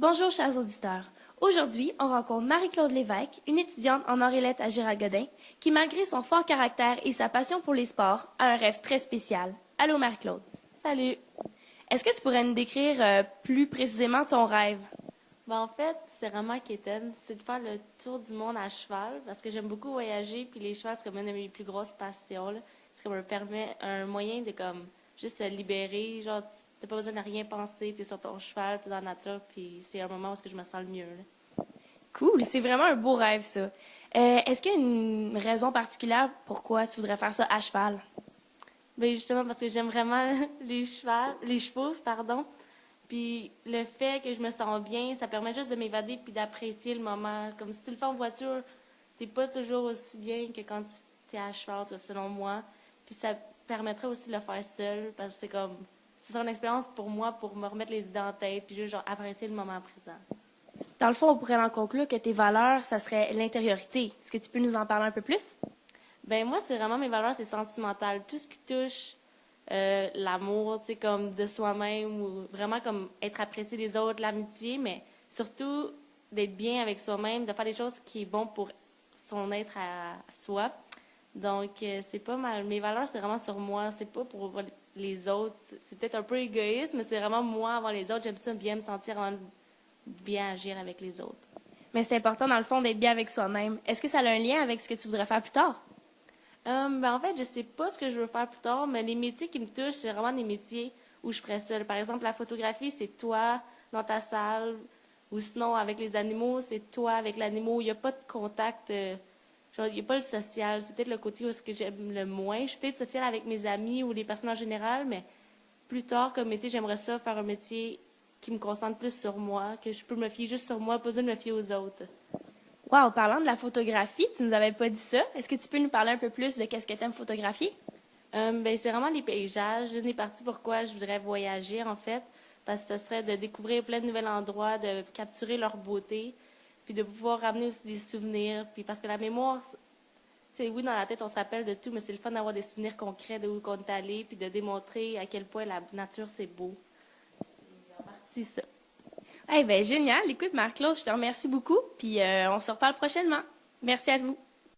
Bonjour, chers auditeurs. Aujourd'hui, on rencontre Marie-Claude Lévesque, une étudiante en arts et lettres à Gérald-Godin, qui, malgré son fort caractère et sa passion pour les sports, a un rêve très spécial. Allô, Marie-Claude. Salut! Est-ce que tu pourrais nous décrire plus précisément ton rêve? En fait, c'est vraiment quétaine. C'est de faire le tour du monde à cheval parce que j'aime beaucoup voyager. Puis les chevaux, c'est comme une de mes plus grosses passions, là. C'est comme un moyen de comme juste se libérer. Genre, t'as pas besoin de rien penser. T'es sur ton cheval, t'es dans la nature. Puis c'est un moment où je me sens le mieux, là. Cool, c'est vraiment un beau rêve, ça. Est-ce qu'il y a une raison particulière pourquoi tu voudrais faire ça à cheval? Ben justement parce que j'aime vraiment les chevaux, pardon. Puis le fait que je me sens bien, ça permet juste de m'évader puis d'apprécier le moment. Comme si tu le fais en voiture, t'es pas toujours aussi bien que quand tu es à cheval, selon moi. Puis ça permettrait aussi de le faire seul parce que c'est une expérience pour moi pour me remettre les idées en tête puis juste genre apprécier le moment présent. Dans le fond, on pourrait en conclure que tes valeurs, ça serait l'intériorité. Est-ce que tu peux nous en parler un peu plus? Ben moi, c'est vraiment mes valeurs, c'est sentimental. Tout ce qui touche l'amour, tu sais, comme de soi-même ou vraiment comme être apprécié des autres, l'amitié, mais surtout d'être bien avec soi-même, de faire des choses qui est bon pour son être à soi. Donc, c'est pas mal. Mes valeurs, c'est vraiment sur moi. C'est pas pour les autres. C'est peut-être un peu égoïste, mais c'est vraiment moi avant les autres. J'aime ça bien me sentir avant de bien agir avec les autres. Mais c'est important, dans le fond, d'être bien avec soi-même. Est-ce que ça a un lien avec ce que tu voudrais faire plus tard? En fait, je sais pas ce que je veux faire plus tard, mais les métiers qui me touchent, c'est vraiment des métiers où je ferais seule. Par exemple, la photographie, c'est toi dans ta salle, ou sinon, avec les animaux, c'est toi avec l'animal. Il n'y a pas de contact, genre, il n'y a pas le social. C'est peut-être le côté où ce que j'aime le moins. Je suis peut-être sociale avec mes amis ou les personnes en général, mais plus tard, comme métier, j'aimerais ça faire un métier qui me concentre plus sur moi, que je peux me fier juste sur moi, pas besoin de me fier aux autres. Wow, parlant de la photographie, tu nous avais pas dit ça. Est-ce que tu peux nous parler un peu plus de qu'est-ce que tu aimes photographier? C'est vraiment les paysages. Une des parties pourquoi je voudrais voyager, en fait, parce que ce serait de découvrir plein de nouveaux endroits, de capturer leur beauté, puis de pouvoir ramener aussi des souvenirs. Puis parce que la mémoire, tu sais, oui, dans la tête, on se rappelle de tout, mais c'est le fun d'avoir des souvenirs concrets de où on est allé, puis de démontrer à quel point la nature, c'est beau. C'est en partie ça. Eh bien, génial. Écoute, Marc-Claude, je te remercie beaucoup. Puis on se reparle prochainement. Merci à vous.